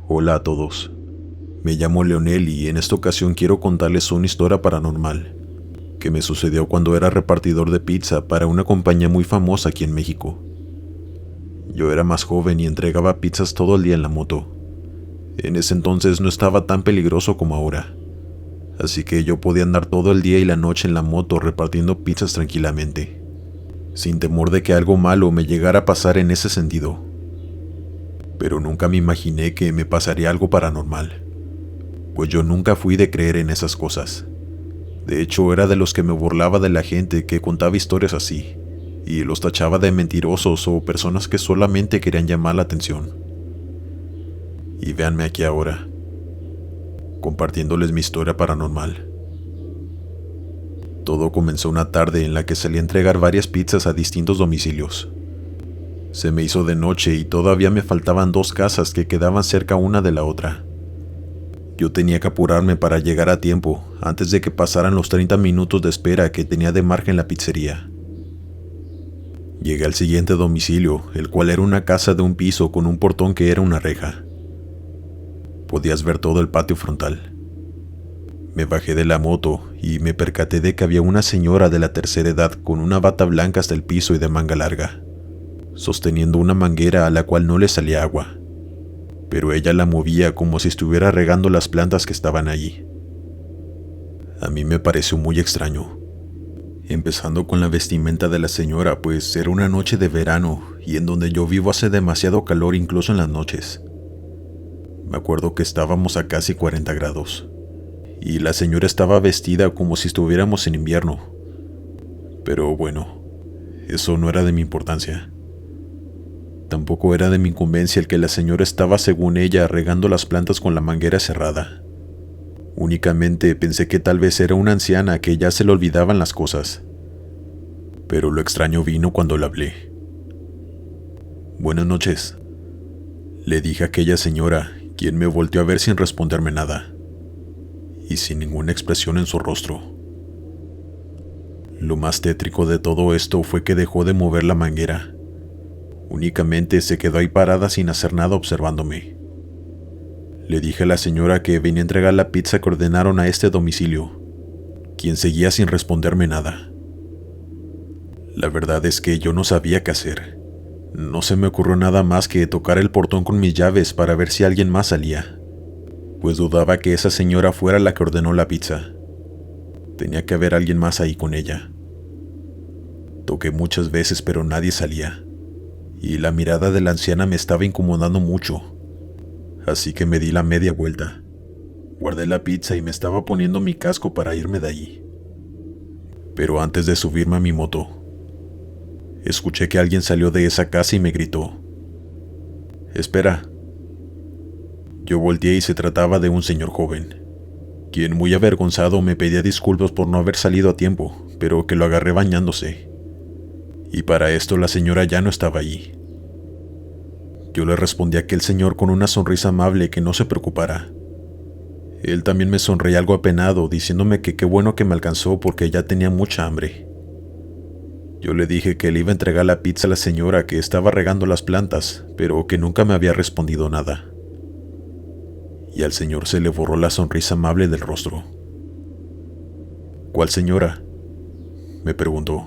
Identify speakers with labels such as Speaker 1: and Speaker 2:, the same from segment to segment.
Speaker 1: Hola a todos, me llamo Leonel y en esta ocasión quiero contarles una historia paranormal que me sucedió cuando era repartidor de pizza para una compañía muy famosa aquí en México. Yo era más joven y entregaba pizzas todo el día en la moto. En ese entonces no estaba tan peligroso como ahora, así que yo podía andar todo el día y la noche en la moto repartiendo pizzas tranquilamente, sin temor de que algo malo me llegara a pasar en ese sentido. Pero nunca me imaginé que me pasaría algo paranormal, pues yo nunca fui de creer en esas cosas. De hecho, era de los que me burlaba de la gente que contaba historias así, y los tachaba de mentirosos o personas que solamente querían llamar la atención. Y véanme aquí ahora, compartiéndoles mi historia paranormal. Todo comenzó una tarde en la que salí a entregar varias pizzas a distintos domicilios. Se me hizo de noche y todavía me faltaban 2 casas que quedaban cerca una de la otra. Yo tenía que apurarme para llegar a tiempo, antes de que pasaran los 30 minutos de espera que tenía de margen en la pizzería. Llegué al siguiente domicilio, el cual era una casa de un piso con un portón que era una reja. Podías ver todo el patio frontal. Me bajé de la moto y me percaté de que había una señora de la tercera edad con una bata blanca hasta el piso y de manga larga, sosteniendo una manguera a la cual no le salía agua, pero ella la movía como si estuviera regando las plantas que estaban allí. A mí me pareció muy extraño, empezando con la vestimenta de la señora, pues era una noche de verano y en donde yo vivo hace demasiado calor incluso en las noches. Me acuerdo que estábamos a casi 40 grados y la señora estaba vestida como si estuviéramos en invierno. Pero bueno, eso no era de mi importancia. Tampoco era de mi incumbencia el que la señora estaba, según ella, regando las plantas con la manguera cerrada. Únicamente pensé que tal vez era una anciana que ya se le olvidaban las cosas. Pero lo extraño vino cuando le hablé. «Buenas noches», le dije a aquella señora, quien me volteó a ver sin responderme nada, y sin ninguna expresión en su rostro. Lo más tétrico de todo esto fue que dejó de mover la manguera. Únicamente se quedó ahí parada sin hacer nada observándome. Le dije a la señora que venía a entregar la pizza que ordenaron a este domicilio, quien seguía sin responderme nada. La verdad es que yo no sabía qué hacer. No se me ocurrió nada más que tocar el portón con mis llaves para ver si alguien más salía, pues dudaba que esa señora fuera la que ordenó la pizza. Tenía que haber alguien más ahí con ella. Toqué muchas veces, pero nadie salía, y la mirada de la anciana me estaba incomodando mucho, así que me di la media vuelta. Guardé la pizza y me estaba poniendo mi casco para irme de allí. Pero antes de subirme a mi moto, escuché que alguien salió de esa casa y me gritó: «Espera». Yo volteé y se trataba de un señor joven, quien muy avergonzado me pedía disculpas por no haber salido a tiempo, pero que lo agarré bañándose. Y para esto la señora ya no estaba allí. Yo le respondí a aquel señor con una sonrisa amable que no se preocupara. Él también me sonreía algo apenado, diciéndome que qué bueno que me alcanzó porque ya tenía mucha hambre. Yo le dije que le iba a entregar la pizza a la señora que estaba regando las plantas, pero que nunca me había respondido nada. Y al señor se le borró la sonrisa amable del rostro. «¿Cuál señora?», me preguntó.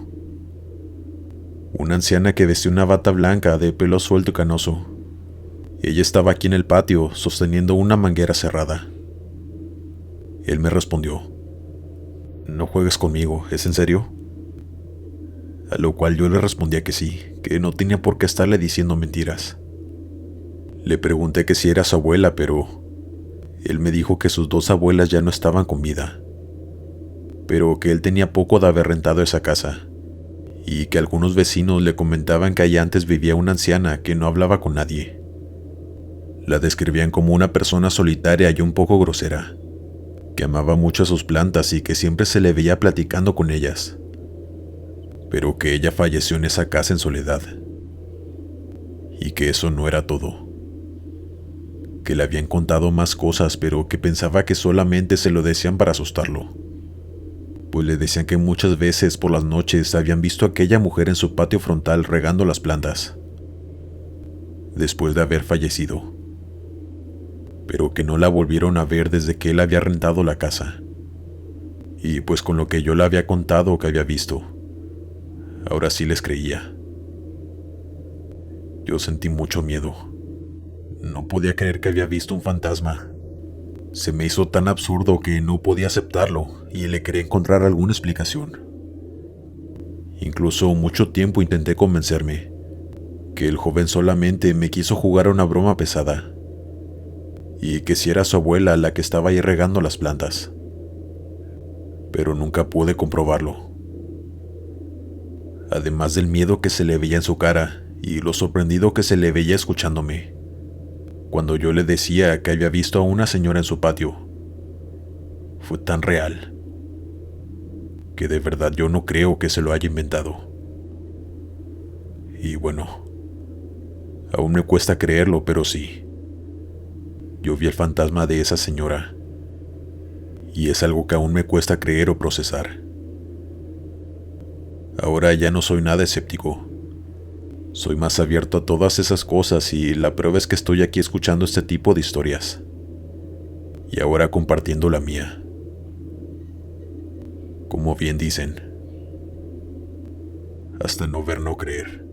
Speaker 1: «Una anciana que vestía una bata blanca de pelo suelto y canoso. Ella estaba aquí en el patio, sosteniendo una manguera cerrada». Él me respondió: «No juegues conmigo, ¿es en serio?». A lo cual yo le respondía que sí, que no tenía por qué estarle diciendo mentiras. Le pregunté que si era su abuela, pero él me dijo que sus 2 abuelas ya no estaban con vida, pero que él tenía poco de haber rentado esa casa, y que algunos vecinos le comentaban que allá antes vivía una anciana que no hablaba con nadie. La describían como una persona solitaria y un poco grosera, que amaba mucho a sus plantas y que siempre se le veía platicando con ellas, pero que ella falleció en esa casa en soledad, y que eso no era todo, que le habían contado más cosas, pero que pensaba que solamente se lo decían para asustarlo, pues le decían que muchas veces por las noches habían visto a aquella mujer en su patio frontal regando las plantas, después de haber fallecido. pero que no la volvieron a ver desde que él había rentado la casa. Y pues con lo que yo le había contado que había visto, ahora sí les creía. Yo sentí mucho miedo. No podía creer que había visto un fantasma. Se me hizo tan absurdo que no podía aceptarlo y le quería encontrar alguna explicación. Incluso mucho tiempo intenté convencerme que el joven solamente me quiso jugar a una broma pesada y que si era su abuela la que estaba ahí regando las plantas. Pero nunca pude comprobarlo. Además del miedo que se le veía en su cara y lo sorprendido que se le veía escuchándome, cuando yo le decía que había visto a una señora en su patio, fue tan real que de verdad yo no creo que se lo haya inventado. Y bueno, aún me cuesta creerlo, pero sí. Yo vi el fantasma de esa señora, y es algo que aún me cuesta creer o procesar. Ahora ya no soy nada escéptico. Soy más abierto a todas esas cosas y la prueba es que estoy aquí escuchando este tipo de historias. Y ahora compartiendo la mía. Como bien dicen, hasta no ver, no creer.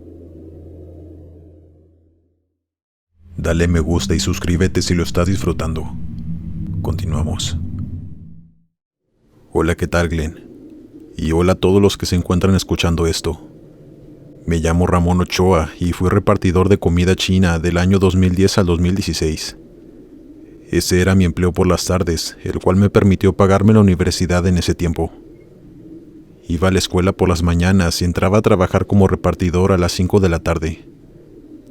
Speaker 1: Dale me gusta y suscríbete si lo estás disfrutando. Continuamos. Hola, ¿qué tal, Glenn? Y hola a todos los que se encuentran escuchando esto. Me llamo Ramón Ochoa y fui repartidor de comida china del año 2010 al 2016. Ese era mi empleo por las tardes, el cual me permitió pagarme la universidad en ese tiempo. Iba a la escuela por las mañanas y entraba a trabajar como repartidor a las 5 de la tarde.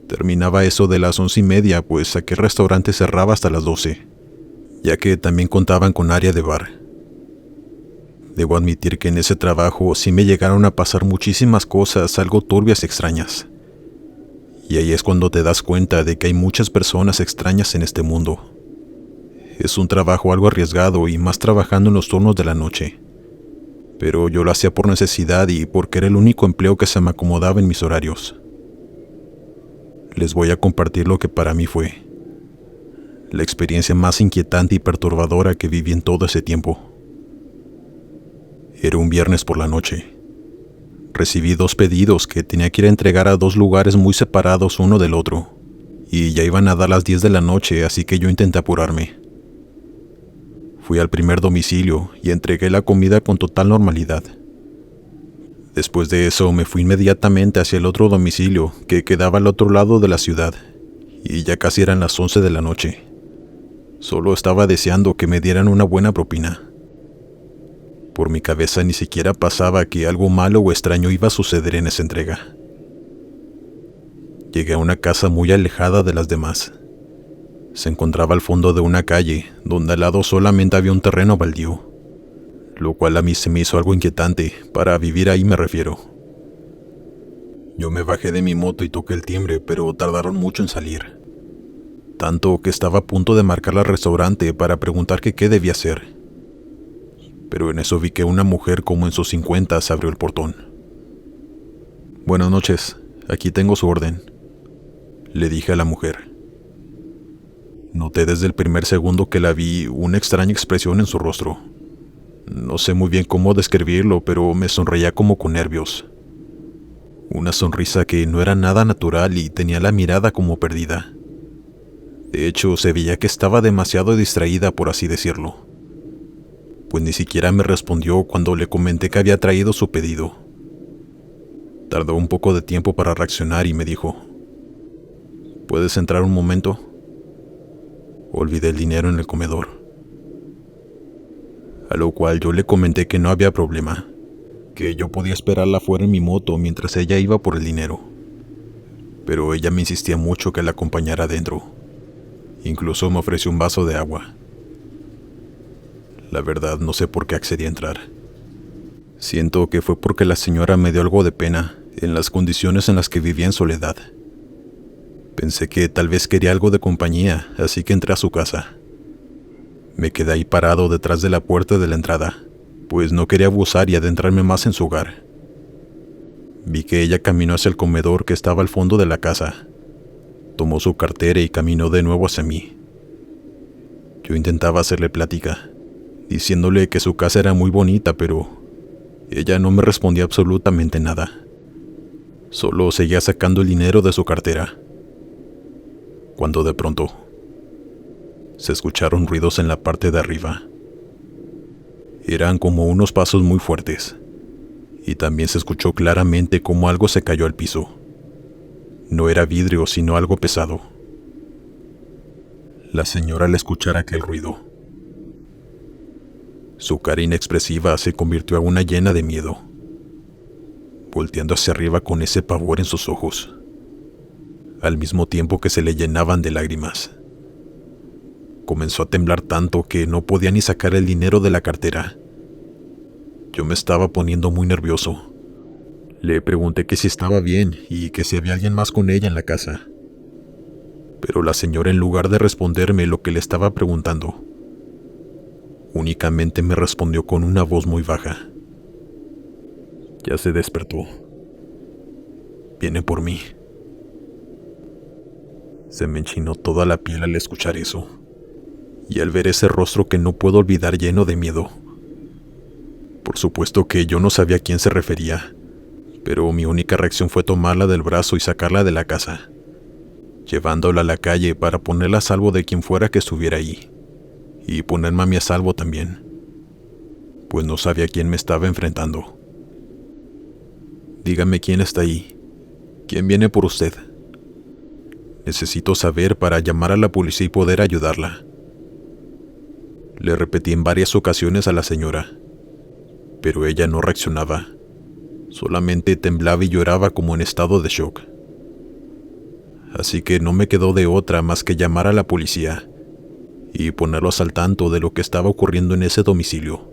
Speaker 1: Terminaba eso de las 11:30, pues aquel restaurante cerraba hasta las 12, ya que también contaban con área de bar. Debo admitir que en ese trabajo sí me llegaron a pasar muchísimas cosas algo turbias y extrañas. Y ahí es cuando te das cuenta de que hay muchas personas extrañas en este mundo. Es un trabajo algo arriesgado y más trabajando en los turnos de la noche. Pero yo lo hacía por necesidad y porque era el único empleo que se me acomodaba en mis horarios. Les voy a compartir lo que para mí fue la experiencia más inquietante y perturbadora que viví en todo ese tiempo. Era un viernes por la noche. Recibí 2 pedidos que tenía que ir a entregar a 2 lugares muy separados uno del otro, y ya iban a dar las 10 de la noche, así que yo intenté apurarme. Fui al primer domicilio y entregué la comida con total normalidad. Después de eso me fui inmediatamente hacia el otro domicilio, que quedaba al otro lado de la ciudad, y ya casi eran las 11 de la noche. Solo estaba deseando que me dieran una buena propina. Por mi cabeza ni siquiera pasaba que algo malo o extraño iba a suceder en esa entrega. Llegué a una casa muy alejada de las demás. Se encontraba al fondo de una calle, donde al lado solamente había un terreno baldío, lo cual a mí se me hizo algo inquietante, para vivir ahí me refiero. Yo me bajé de mi moto y toqué el timbre, pero tardaron mucho en salir. Tanto que estaba a punto de marcar al restaurante para preguntar que qué debía hacer. Pero en eso vi que una mujer como en sus 50 abrió el portón. «Buenas noches, aquí tengo su orden», le dije a la mujer. Noté desde el primer segundo que la vi una extraña expresión en su rostro. No sé muy bien cómo describirlo, pero me sonreía como con nervios. Una sonrisa que no era nada natural y tenía la mirada como perdida. De hecho, se veía que estaba demasiado distraída, por así decirlo. Pues ni siquiera me respondió cuando le comenté que había traído su pedido. Tardó un poco de tiempo para reaccionar y me dijo: «¿Puedes entrar un momento?». Olvidé el dinero en el comedor. A lo cual yo le comenté que no había problema, que yo podía esperarla fuera en mi moto mientras ella iba por el dinero. Pero ella me insistía mucho que la acompañara adentro. Incluso me ofreció un vaso de agua. La verdad no sé por qué accedí a entrar. Siento que fue porque la señora me dio algo de pena en las condiciones en las que vivía en soledad. Pensé que tal vez quería algo de compañía, así que entré a su casa. Me quedé ahí parado detrás de la puerta de la entrada, pues no quería abusar y adentrarme más en su hogar. Vi que ella caminó hacia el comedor que estaba al fondo de la casa. Tomó su cartera y caminó de nuevo hacia mí. Yo intentaba hacerle plática, diciéndole que su casa era muy bonita, pero ella no me respondía absolutamente nada. Solo seguía sacando el dinero de su cartera. Cuando de pronto se escucharon ruidos en la parte de arriba. Eran como unos pasos muy fuertes, y también se escuchó claramente como algo se cayó al piso. No era vidrio, sino algo pesado. La señora al escuchar aquel ruido, su cara inexpresiva se convirtió en una llena de miedo, volteando hacia arriba con ese pavor en sus ojos, al mismo tiempo que se le llenaban de lágrimas. Comenzó a temblar tanto que no podía ni sacar el dinero de la cartera. Yo me estaba poniendo muy nervioso. Le pregunté que si estaba bien y que si había alguien más con ella en la casa. Pero la señora, en lugar de responderme lo que le estaba preguntando, únicamente me respondió con una voz muy baja. Ya se despertó. Viene por mí. Se me enchinó toda la piel al escuchar eso, y al ver ese rostro que no puedo olvidar lleno de miedo. Por supuesto que yo no sabía a quién se refería, pero mi única reacción fue tomarla del brazo y sacarla de la casa, llevándola a la calle para ponerla a salvo de quien fuera que estuviera ahí, y ponerme a mí a salvo también, pues no sabía a quién me estaba enfrentando. Dígame quién está ahí. ¿Quién viene por usted? Necesito saber para llamar a la policía y poder ayudarla. Le repetí en varias ocasiones a la señora, pero ella no reaccionaba. Solamente temblaba y lloraba como en estado de shock. Así que no me quedó de otra más que llamar a la policía y ponerlos al tanto de lo que estaba ocurriendo en ese domicilio.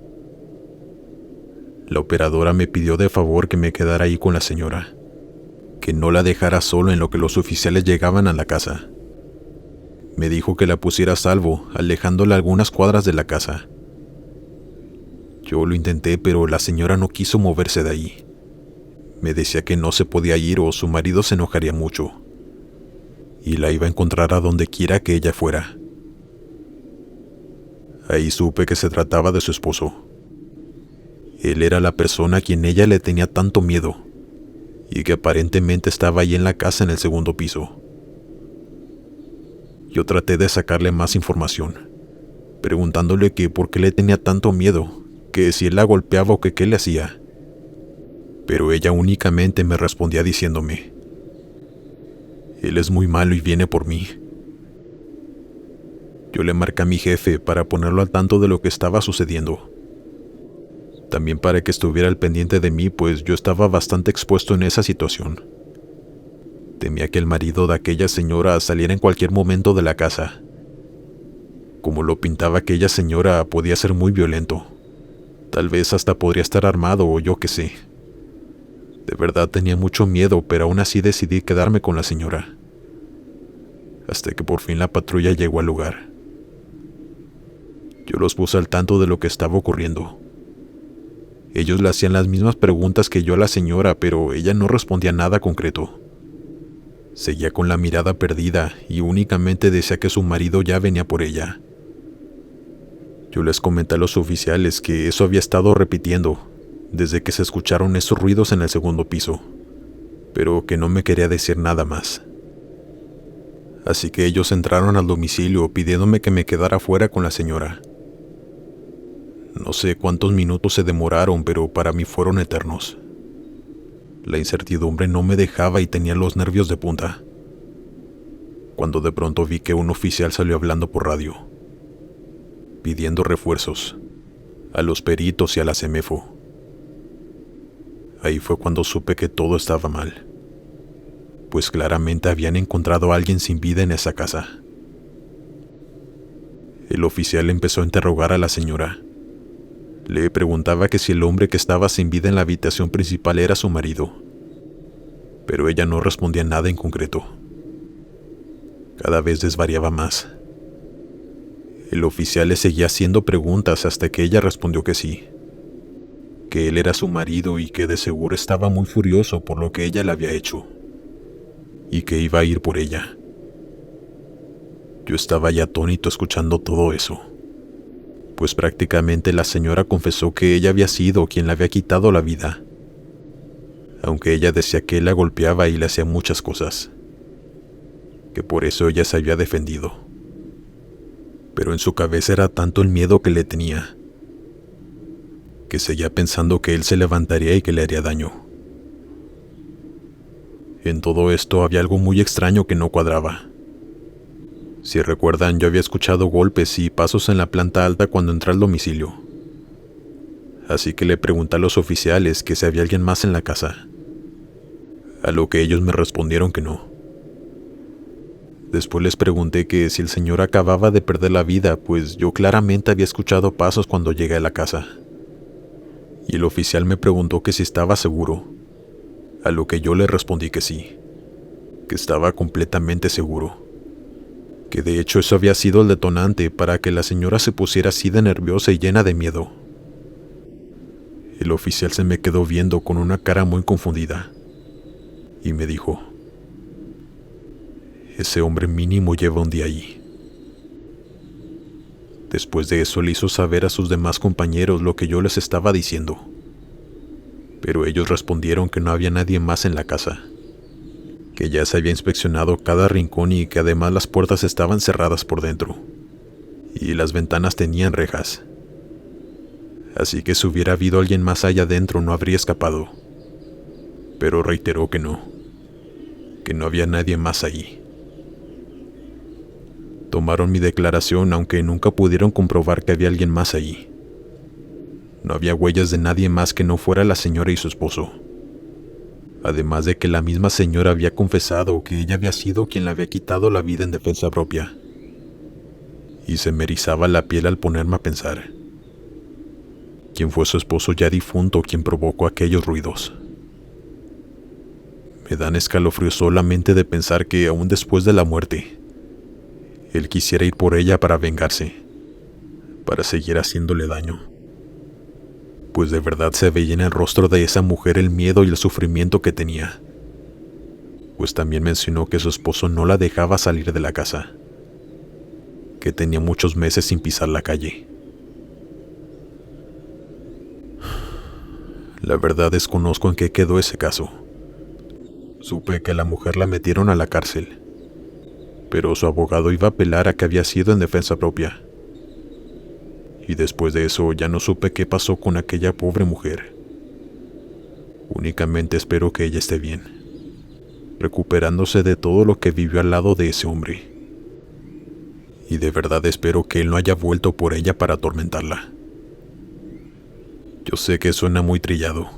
Speaker 1: La operadora me pidió de favor que me quedara ahí con la señora, que no la dejara solo en lo que los oficiales llegaban a la casa. Me dijo que la pusiera a salvo, alejándola algunas cuadras de la casa. Yo lo intenté, pero la señora no quiso moverse de ahí. Me decía que no se podía ir o su marido se enojaría mucho, y la iba a encontrar a donde quiera que ella fuera. Ahí supe que se trataba de su esposo. Él era la persona a quien ella le tenía tanto miedo, y que aparentemente estaba ahí en la casa en el segundo piso. Yo traté de sacarle más información, preguntándole que por qué le tenía tanto miedo, que si él la golpeaba o que qué le hacía. Pero ella únicamente me respondía diciéndome: él es muy malo y viene por mí. Yo le marqué a mi jefe para ponerlo al tanto de lo que estaba sucediendo. También para que estuviera al pendiente de mí, pues yo estaba bastante expuesto en esa situación. Temía que el marido de aquella señora saliera en cualquier momento de la casa. Como lo pintaba aquella señora, podía ser muy violento. Tal vez hasta podría estar armado o yo qué sé. De verdad tenía mucho miedo, pero aún así decidí quedarme con la señora. Hasta que por fin la patrulla llegó al lugar. Yo los puse al tanto de lo que estaba ocurriendo. Ellos le hacían las mismas preguntas que yo a la señora, pero ella no respondía nada concreto. Seguía con la mirada perdida y únicamente decía que su marido ya venía por ella. Yo les comenté a los oficiales que eso había estado repitiendo desde que se escucharon esos ruidos en el segundo piso, pero que no me quería decir nada más. Así que ellos entraron al domicilio pidiéndome que me quedara afuera con la señora. No sé cuántos minutos se demoraron, pero para mí fueron eternos. La incertidumbre no me dejaba y tenía los nervios de punta, cuando de pronto vi que un oficial salió hablando por radio, pidiendo refuerzos a los peritos y a la CEMEFO. Ahí fue cuando supe que todo estaba mal, pues claramente habían encontrado a alguien sin vida en esa casa. El oficial empezó a interrogar a la señora. Le preguntaba que si el hombre que estaba sin vida en la habitación principal era su marido, pero ella no respondía nada en concreto. Cada vez desvariaba más. El oficial le seguía haciendo preguntas hasta que ella respondió que sí, que él era su marido y que de seguro estaba muy furioso por lo que ella le había hecho, y que iba a ir por ella. Yo estaba ya atónito escuchando todo eso, pues prácticamente la señora confesó que ella había sido quien le había quitado la vida, aunque ella decía que él la golpeaba y le hacía muchas cosas, que por eso ella se había defendido. Pero en su cabeza era tanto el miedo que le tenía, que seguía pensando que él se levantaría y que le haría daño. En todo esto había algo muy extraño que no cuadraba. Si recuerdan, yo había escuchado golpes y pasos en la planta alta cuando entré al domicilio. Así que le pregunté a los oficiales que si había alguien más en la casa, a lo que ellos me respondieron que no. Después les pregunté que si el señor acababa de perder la vida, pues yo claramente había escuchado pasos cuando llegué a la casa. Y el oficial me preguntó que si estaba seguro, a lo que yo le respondí que sí, que estaba completamente seguro, que de hecho eso había sido el detonante para que la señora se pusiera así de nerviosa y llena de miedo. El oficial se me quedó viendo con una cara muy confundida y me dijo: ese hombre mínimo lleva un día allí. Después de eso le hizo saber a sus demás compañeros lo que yo les estaba diciendo, pero ellos respondieron que no había nadie más en la casa, que ya se había inspeccionado cada rincón y que además las puertas estaban cerradas por dentro y las ventanas tenían rejas. Así que si hubiera habido alguien más allá adentro no habría escapado, pero reiteró que no había nadie más allí. Tomaron mi declaración, aunque nunca pudieron comprobar que había alguien más allí. No había huellas de nadie más que no fuera la señora y su esposo. Además de que la misma señora había confesado que ella había sido quien le había quitado la vida en defensa propia. Y se me erizaba la piel al ponerme a pensar: ¿quién fue su esposo ya difunto quien provocó aquellos ruidos? Me dan escalofríos solamente de pensar que aún después de la muerte, él quisiera ir por ella para vengarse, para seguir haciéndole daño. Pues de verdad se veía en el rostro de esa mujer el miedo y el sufrimiento que tenía. Pues también mencionó que su esposo no la dejaba salir de la casa, que tenía muchos meses sin pisar la calle. La verdad desconozco en qué quedó ese caso. Supe que a la mujer la metieron a la cárcel, pero su abogado iba a apelar a que había sido en defensa propia. Y después de eso ya no supe qué pasó con aquella pobre mujer. Únicamente espero que ella esté bien, recuperándose de todo lo que vivió al lado de ese hombre. Y de verdad espero que él no haya vuelto por ella para atormentarla. Yo sé que suena muy trillado,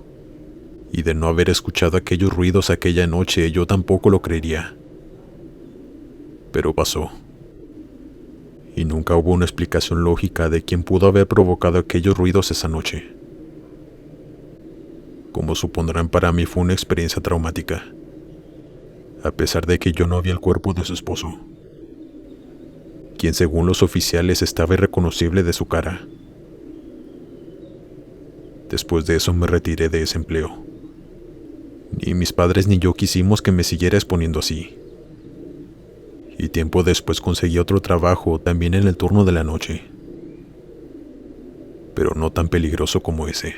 Speaker 1: y de no haber escuchado aquellos ruidos aquella noche yo tampoco lo creería. Pero pasó. Y nunca hubo una explicación lógica de quién pudo haber provocado aquellos ruidos esa noche. Como supondrán, para mí fue una experiencia traumática, a pesar de que yo no vi el cuerpo de su esposo, quien según los oficiales estaba irreconocible de su cara. Después de eso me retiré de ese empleo. Ni mis padres ni yo quisimos que me siguiera exponiendo así. Y tiempo después conseguí otro trabajo también en el turno de la noche, pero no tan peligroso como ese.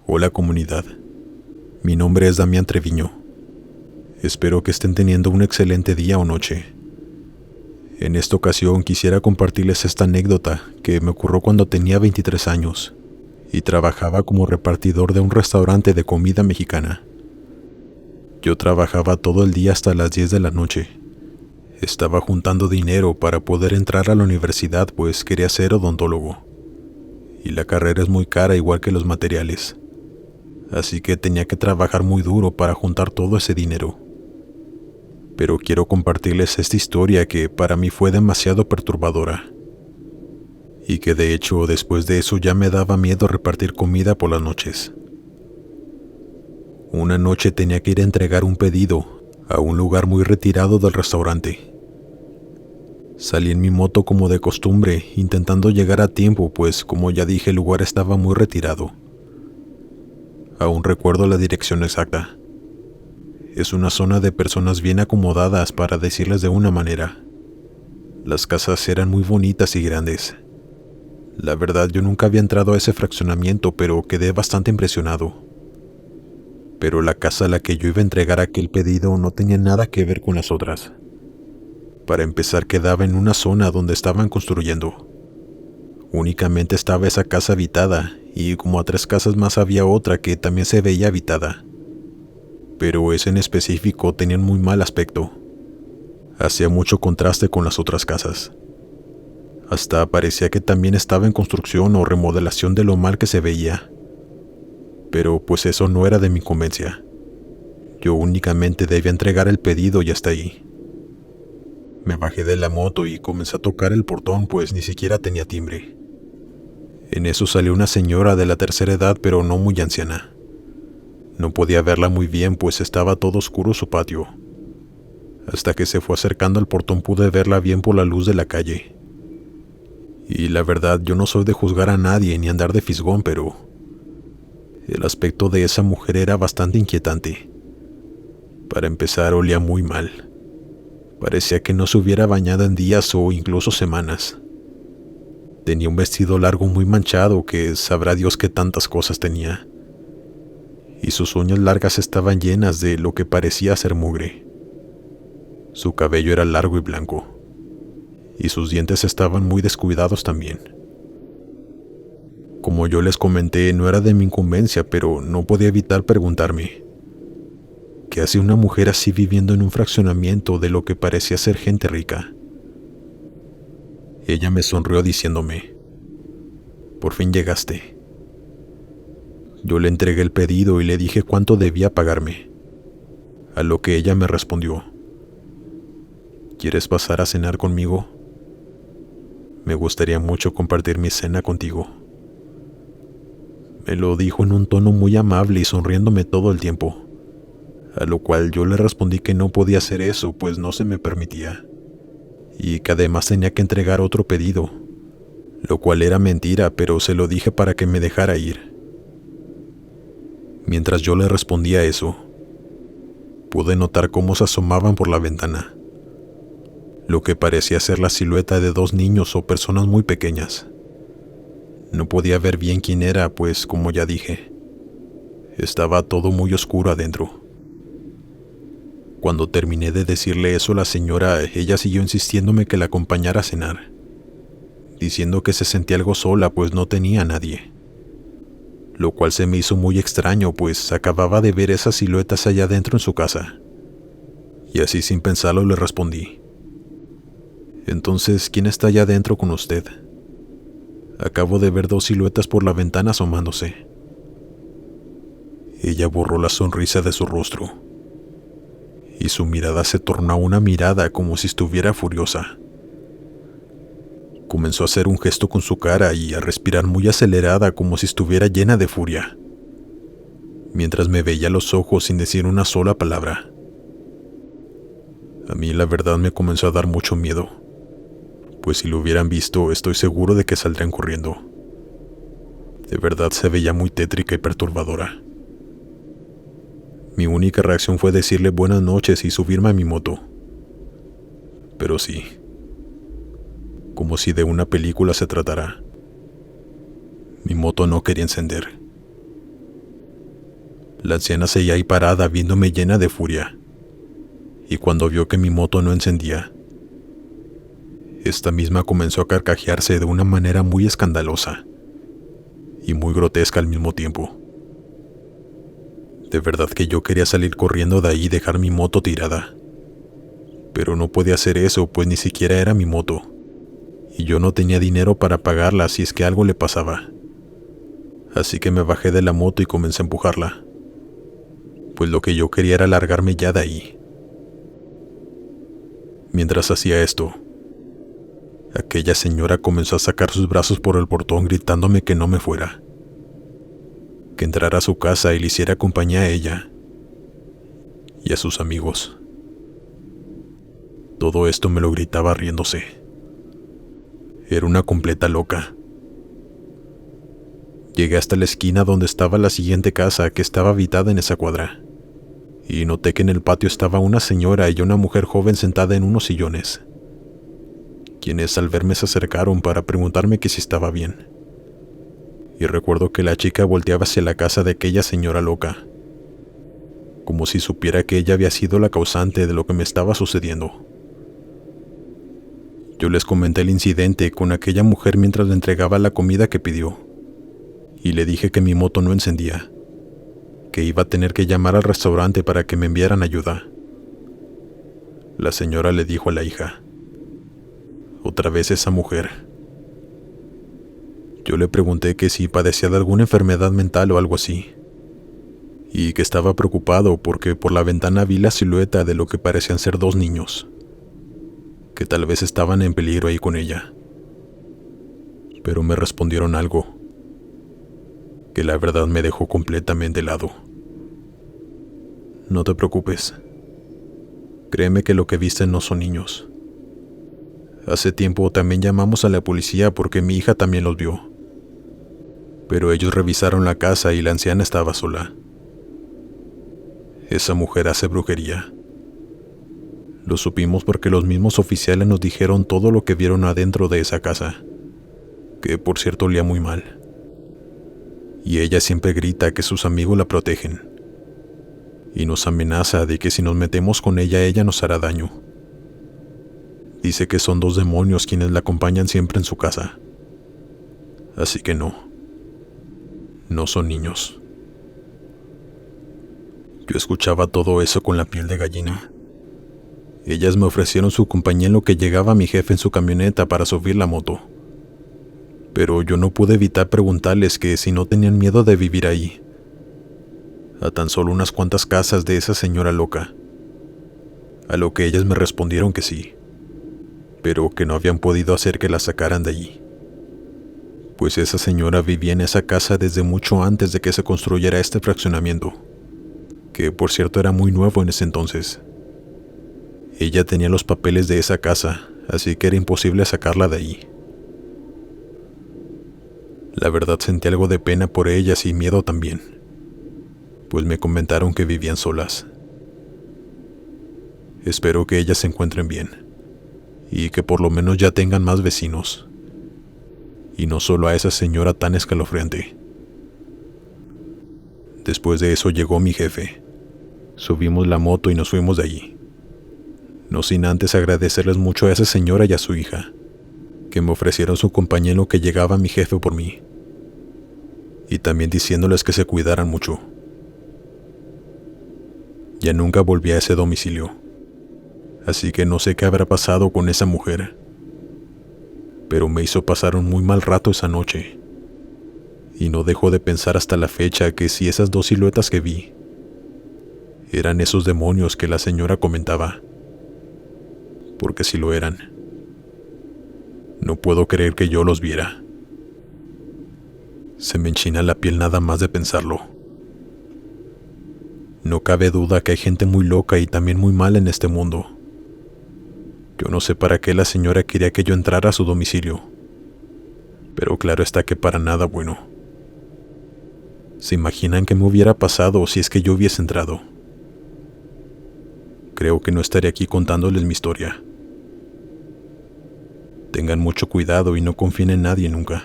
Speaker 1: Hola comunidad, mi nombre es Damián Treviño. Espero que estén teniendo un excelente día o noche. En esta ocasión quisiera compartirles esta anécdota que me ocurrió cuando tenía 23 años. Y trabajaba como repartidor de un restaurante de comida mexicana. Yo trabajaba todo el día hasta las 10 de la noche. Estaba juntando dinero para poder entrar a la universidad, pues quería ser odontólogo. Y la carrera es muy cara, igual que los materiales. Así que tenía que trabajar muy duro para juntar todo ese dinero. Pero quiero compartirles esta historia que para mí fue demasiado perturbadora. Y que de hecho después de eso ya me daba miedo repartir comida por las noches. Una noche tenía que ir a entregar un pedido a un lugar muy retirado del restaurante. Salí en mi moto como de costumbre, intentando llegar a tiempo, pues como ya dije el lugar estaba muy retirado. Aún recuerdo la dirección exacta. Es una zona de personas bien acomodadas, para decirles de una manera. Las casas eran muy bonitas y grandes. La verdad, yo nunca había entrado a ese fraccionamiento, pero quedé bastante impresionado. Pero la casa a la que yo iba a entregar aquel pedido no tenía nada que ver con las otras. Para empezar, quedaba en una zona donde estaban construyendo. Únicamente estaba esa casa habitada, y como a 3 casas más había otra que también se veía habitada. Pero ese en específico tenía un muy mal aspecto. Hacía mucho contraste con las otras casas. Hasta parecía que también estaba en construcción o remodelación de lo mal que se veía. Pero pues eso no era de mi incumbencia. Yo únicamente debía entregar el pedido y hasta ahí. Me bajé de la moto y comencé a tocar el portón, pues ni siquiera tenía timbre. En eso salió una señora de la tercera edad, pero no muy anciana. No podía verla muy bien, pues estaba todo oscuro su patio. Hasta que se fue acercando al portón pude verla bien por la luz de la calle. Y la verdad, yo no soy de juzgar a nadie ni andar de fisgón, pero el aspecto de esa mujer era bastante inquietante. Para empezar, olía muy mal. Parecía que no se hubiera bañado en días o incluso semanas. Tenía un vestido largo muy manchado que sabrá Dios qué tantas cosas tenía. Y sus uñas largas estaban llenas de lo que parecía ser mugre. Su cabello era largo y blanco. Y sus dientes estaban muy descuidados también. Como yo les comenté, no era de mi incumbencia, pero no podía evitar preguntarme: ¿qué hace una mujer así viviendo en un fraccionamiento de lo que parecía ser gente rica? Ella me sonrió diciéndome: «Por fin llegaste». Yo le entregué el pedido y le dije cuánto debía pagarme. A lo que ella me respondió: «¿Quieres pasar a cenar conmigo? Me gustaría mucho compartir mi cena contigo». Me lo dijo en un tono muy amable y sonriéndome todo el tiempo, a lo cual yo le respondí que no podía hacer eso, pues no se me permitía, y que además tenía que entregar otro pedido, lo cual era mentira, pero se lo dije para que me dejara ir. Mientras yo le respondía eso, pude notar cómo se asomaban por la ventana, lo que parecía ser la silueta de 2 niños o personas muy pequeñas. No podía ver bien quién era, pues como ya dije, estaba todo muy oscuro adentro. Cuando terminé de decirle eso a la señora, ella siguió insistiéndome que la acompañara a cenar, diciendo que se sentía algo sola, pues no tenía a nadie. Lo cual se me hizo muy extraño, pues acababa de ver esas siluetas allá adentro en su casa. Y así sin pensarlo le respondí: «Entonces, ¿quién está allá adentro con usted? Acabo de ver 2 siluetas por la ventana asomándose». Ella borró la sonrisa de su rostro, y su mirada se tornó a una mirada como si estuviera furiosa. Comenzó a hacer un gesto con su cara y a respirar muy acelerada como si estuviera llena de furia, mientras me veía a los ojos sin decir una sola palabra. A mí la verdad me comenzó a dar mucho miedo, pues si lo hubieran visto estoy seguro de que saldrían corriendo. De verdad se veía muy tétrica y perturbadora. Mi única reacción fue decirle buenas noches y subirme a mi moto. Pero sí, como si de una película se tratara, mi moto no quería encender. La anciana seguía ahí parada viéndome llena de furia, y cuando vio que mi moto no encendía, esta misma comenzó a carcajearse de una manera muy escandalosa y muy grotesca al mismo tiempo. De verdad que yo quería salir corriendo de ahí y dejar mi moto tirada, pero no podía hacer eso, pues ni siquiera era mi moto, y yo no tenía dinero para pagarla si es que algo le pasaba. Así que me bajé de la moto y comencé a empujarla, pues lo que yo quería era largarme ya de ahí. Mientras hacía esto, aquella señora comenzó a sacar sus brazos por el portón gritándome que no me fuera, que entrara a su casa y le hiciera compañía a ella y a sus amigos. Todo esto me lo gritaba riéndose. Era una completa loca. Llegué hasta la esquina donde estaba la siguiente casa que estaba habitada en esa cuadra, y noté que en el patio estaba una señora y una mujer joven sentada en unos sillones, quienes al verme se acercaron para preguntarme que si estaba bien. Y recuerdo que la chica volteaba hacia la casa de aquella señora loca, como si supiera que ella había sido la causante de lo que me estaba sucediendo. Yo les comenté el incidente con aquella mujer mientras le entregaba la comida que pidió, y le dije que mi moto no encendía, que iba a tener que llamar al restaurante para que me enviaran ayuda. La señora le dijo a la hija: «Otra vez esa mujer». Yo le pregunté que si padecía de alguna enfermedad mental o algo así, y que estaba preocupado porque por la ventana vi la silueta de lo que parecían ser 2 niños, que tal vez estaban en peligro ahí con ella. Pero me respondieron algo que la verdad me dejó completamente helado. «No te preocupes. Créeme que lo que viste no son niños. Hace tiempo también llamamos a la policía porque mi hija también los vio. Pero ellos revisaron la casa y la anciana estaba sola. Esa mujer hace brujería. Lo supimos porque los mismos oficiales nos dijeron todo lo que vieron adentro de esa casa, que por cierto olía muy mal. Y ella siempre grita que sus amigos la protegen, y nos amenaza de que si nos metemos con ella nos hará daño. Dice que son 2 demonios quienes la acompañan siempre en su casa. Así que no son niños». Yo escuchaba todo eso con la piel de gallina. Ellas me ofrecieron su compañía en lo que llegaba mi jefe en su camioneta para subir la moto. Pero yo no pude evitar preguntarles que si no tenían miedo de vivir ahí, a tan solo unas cuantas casas de esa señora loca. A lo que ellas me respondieron que sí, pero que no habían podido hacer que la sacaran de allí, pues esa señora vivía en esa casa desde mucho antes de que se construyera este fraccionamiento, que por cierto era muy nuevo en ese entonces. Ella tenía los papeles de esa casa, así que era imposible sacarla de allí. La verdad sentí algo de pena por ellas y miedo también, pues me comentaron que vivían solas. Espero que ellas se encuentren bien, y que por lo menos ya tengan más vecinos, y no solo a esa señora tan escalofriante. Después de eso llegó mi jefe. Subimos la moto y nos fuimos de allí, no sin antes agradecerles mucho a esa señora y a su hija, que me ofrecieron su compañía en lo que llegaba mi jefe por mí, y también diciéndoles que se cuidaran mucho. Ya nunca volví a ese domicilio, así que no sé qué habrá pasado con esa mujer, pero me hizo pasar un muy mal rato esa noche, y no dejo de pensar hasta la fecha que si esas 2 siluetas que vi eran esos demonios que la señora comentaba, porque si lo eran, no puedo creer que yo los viera. Se me enchina la piel nada más de pensarlo. No cabe duda que hay gente muy loca y también muy mala en este mundo. Yo no sé para qué la señora quería que yo entrara a su domicilio, pero claro está que para nada bueno. ¿Se imaginan qué me hubiera pasado si es que yo hubiese entrado? Creo que no estaré aquí contándoles mi historia. Tengan mucho cuidado y no confíen en nadie nunca.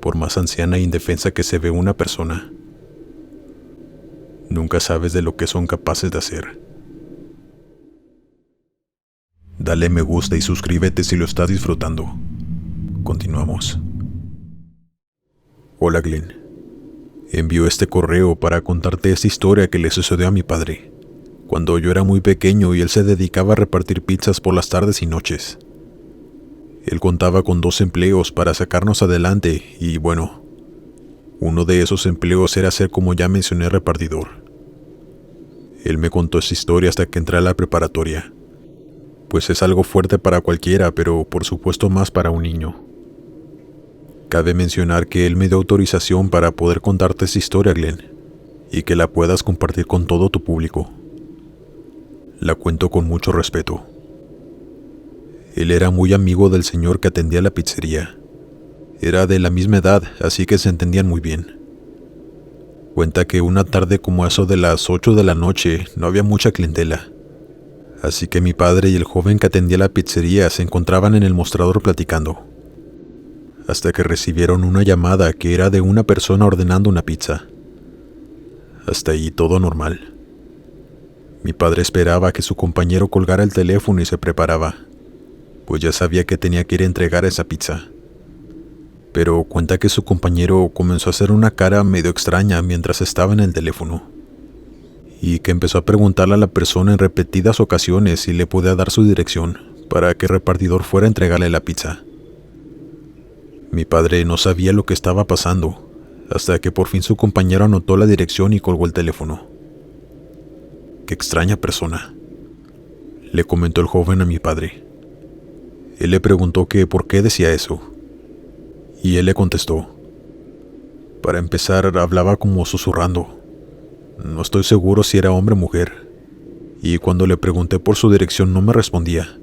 Speaker 1: Por más anciana e indefensa que se ve una persona, nunca sabes de lo que son capaces de hacer. Dale me gusta y suscríbete si lo estás disfrutando. Continuamos. Hola Glenn. Envío este correo para contarte esta historia que le sucedió a mi padre, cuando yo era muy pequeño y él se dedicaba a repartir pizzas por las tardes y noches. Él contaba con 2 empleos para sacarnos adelante y bueno, uno de esos empleos era ser, como ya mencioné, repartidor. Él me contó esa historia hasta que entré a la preparatoria, pues es algo fuerte para cualquiera, pero por supuesto más para un niño. Cabe mencionar que él me dio autorización para poder contarte esta historia, Glenn, y que la puedas compartir con todo tu público. La cuento con mucho respeto. Él era muy amigo del señor que atendía la pizzería, Era de la misma edad, así que se entendían muy bien. Cuenta que una tarde como a eso de las 8 de la noche no había mucha clientela. Así que mi padre y el joven que atendía la pizzería se encontraban en el mostrador platicando. Hasta que recibieron una llamada que era de una persona ordenando una pizza. Hasta ahí todo normal. Mi padre esperaba que su compañero colgara el teléfono y se preparaba, pues ya sabía que tenía que ir a entregar esa pizza. Pero cuenta que su compañero comenzó a hacer una cara medio extraña mientras estaba en el teléfono, y que empezó a preguntarle a la persona en repetidas ocasiones si le podía dar su dirección para que el repartidor fuera a entregarle la pizza. Mi padre no sabía lo que estaba pasando, hasta que por fin su compañero anotó la dirección y colgó el teléfono. «Qué extraña persona», le comentó el joven a mi padre. Él le preguntó que por qué decía eso, y él le contestó. Para empezar, hablaba como susurrando. No estoy seguro si era hombre o mujer, y cuando le pregunté por su dirección no me respondía.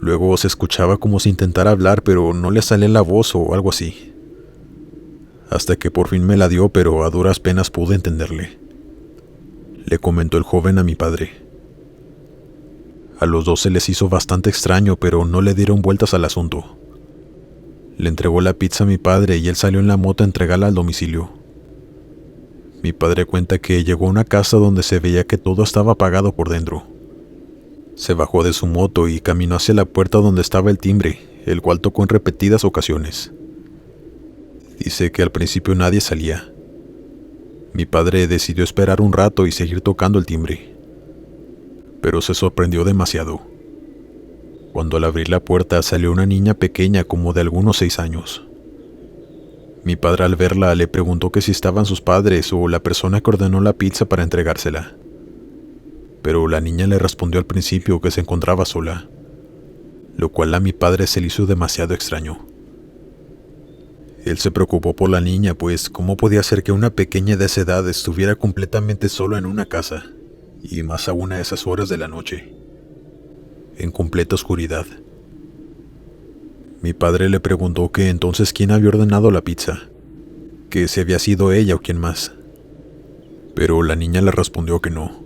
Speaker 1: Luego se escuchaba como si intentara hablar, pero no le salía la voz o algo así. Hasta que por fin me la dio, pero a duras penas pude entenderle. Le comentó el joven a mi padre. A los dos se les hizo bastante extraño, pero no le dieron vueltas al asunto. Le entregó la pizza a mi padre y él salió en la moto a entregarla al domicilio. Mi padre cuenta que llegó a una casa donde se veía que todo estaba apagado por dentro. Se bajó de su moto y caminó hacia la puerta donde estaba el timbre, el cual tocó en repetidas ocasiones. Dice que al principio nadie salía. Mi padre decidió esperar un rato y seguir tocando el timbre, pero se sorprendió demasiado. Cuando al abrir la puerta salió una niña pequeña como de algunos 6 años. Mi padre al verla le preguntó que si estaban sus padres o la persona que ordenó la pizza para entregársela. Pero la niña le respondió al principio que se encontraba sola, lo cual a mi padre se le hizo demasiado extraño. Él se preocupó por la niña, pues ¿cómo podía ser que una pequeña de esa edad estuviera completamente sola en una casa, y más aún a esas horas de la noche, en completa oscuridad? Mi padre le preguntó que entonces quién había ordenado la pizza, que si había sido ella o quién más. Pero la niña le respondió que no,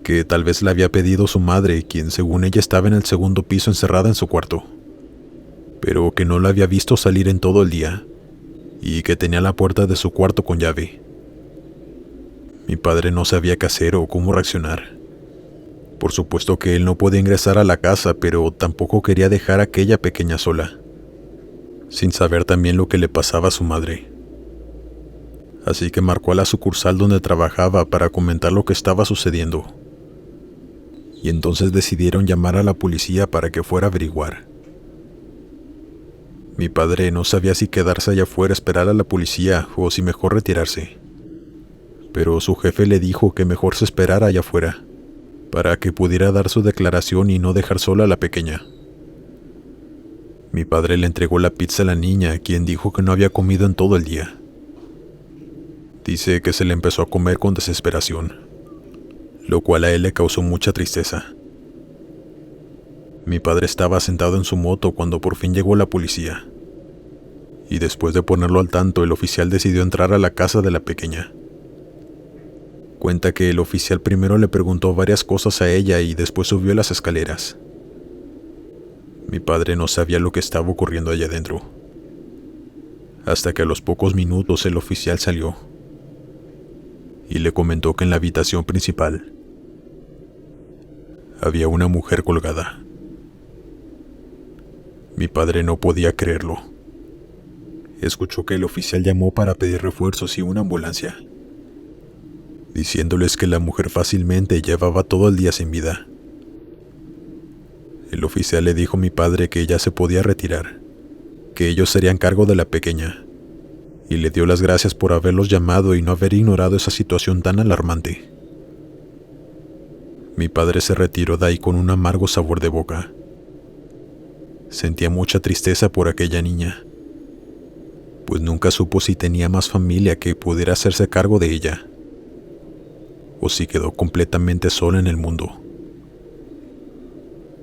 Speaker 1: que tal vez la había pedido su madre, quien según ella estaba en el segundo piso encerrada en su cuarto, pero que no la había visto salir en todo el día, y que tenía la puerta de su cuarto con llave. Mi padre no sabía qué hacer o cómo reaccionar. Por supuesto que él no podía ingresar a la casa, pero tampoco quería dejar a aquella pequeña sola, sin saber también lo que le pasaba a su madre. Así que marcó a la sucursal donde trabajaba para comentar lo que estaba sucediendo. Y entonces decidieron llamar a la policía para que fuera a averiguar. Mi padre no sabía si quedarse allá afuera a esperar a la policía o si mejor retirarse. Pero su jefe le dijo que mejor se esperara allá afuera, para que pudiera dar su declaración y no dejar sola a la pequeña. Mi padre le entregó la pizza a la niña, quien dijo que no había comido en todo el día. Dice que se le empezó a comer con desesperación, lo cual a él le causó mucha tristeza. Mi padre estaba sentado en su moto cuando por fin llegó la policía, y después de ponerlo al tanto, el oficial decidió entrar a la casa de la pequeña. Cuenta que el oficial primero le preguntó varias cosas a ella y después subió las escaleras. Mi padre no sabía lo que estaba ocurriendo allá adentro, hasta que a los pocos minutos el oficial salió y le comentó que en la habitación principal había una mujer colgada. Mi padre no podía creerlo. Escuchó que el oficial llamó para pedir refuerzos y una ambulancia, diciéndoles que la mujer fácilmente llevaba todo el día sin vida. El oficial le dijo a mi padre que ella se podía retirar, que ellos serían cargo de la pequeña, y le dio las gracias por haberlos llamado y no haber ignorado esa situación tan alarmante. Mi padre se retiró de ahí con un amargo sabor de boca. Sentía mucha tristeza por aquella niña, pues nunca supo si tenía más familia que pudiera hacerse cargo de ella, o si quedó completamente sola en el mundo.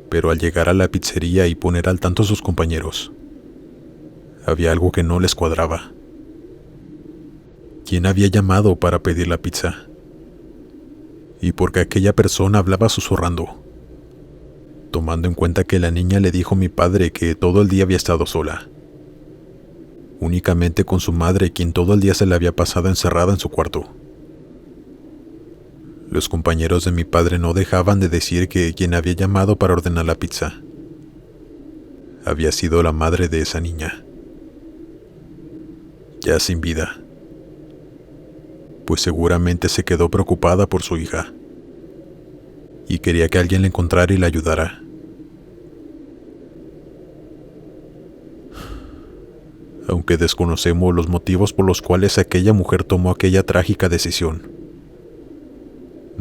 Speaker 1: Pero al llegar a la pizzería y poner al tanto a sus compañeros, Había algo que no les cuadraba. ¿Quién había llamado para pedir la pizza? ¿Y por qué aquella persona hablaba susurrando? Tomando en cuenta que la niña le dijo a mi padre que todo el día había estado sola, únicamente con su madre, quien todo el día se la había pasado encerrada en su cuarto. Los compañeros de mi padre no dejaban de decir que quien había llamado para ordenar la pizza había sido la madre de esa niña, ya sin vida, pues seguramente se quedó preocupada por su hija y quería que alguien la encontrara y la ayudara. Aunque desconocemos los motivos por los cuales aquella mujer tomó aquella trágica decisión,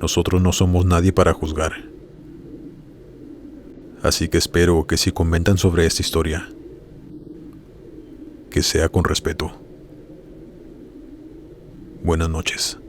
Speaker 1: nosotros no somos nadie para juzgar. Así que espero que si comentan sobre esta historia, que sea con respeto. Buenas noches.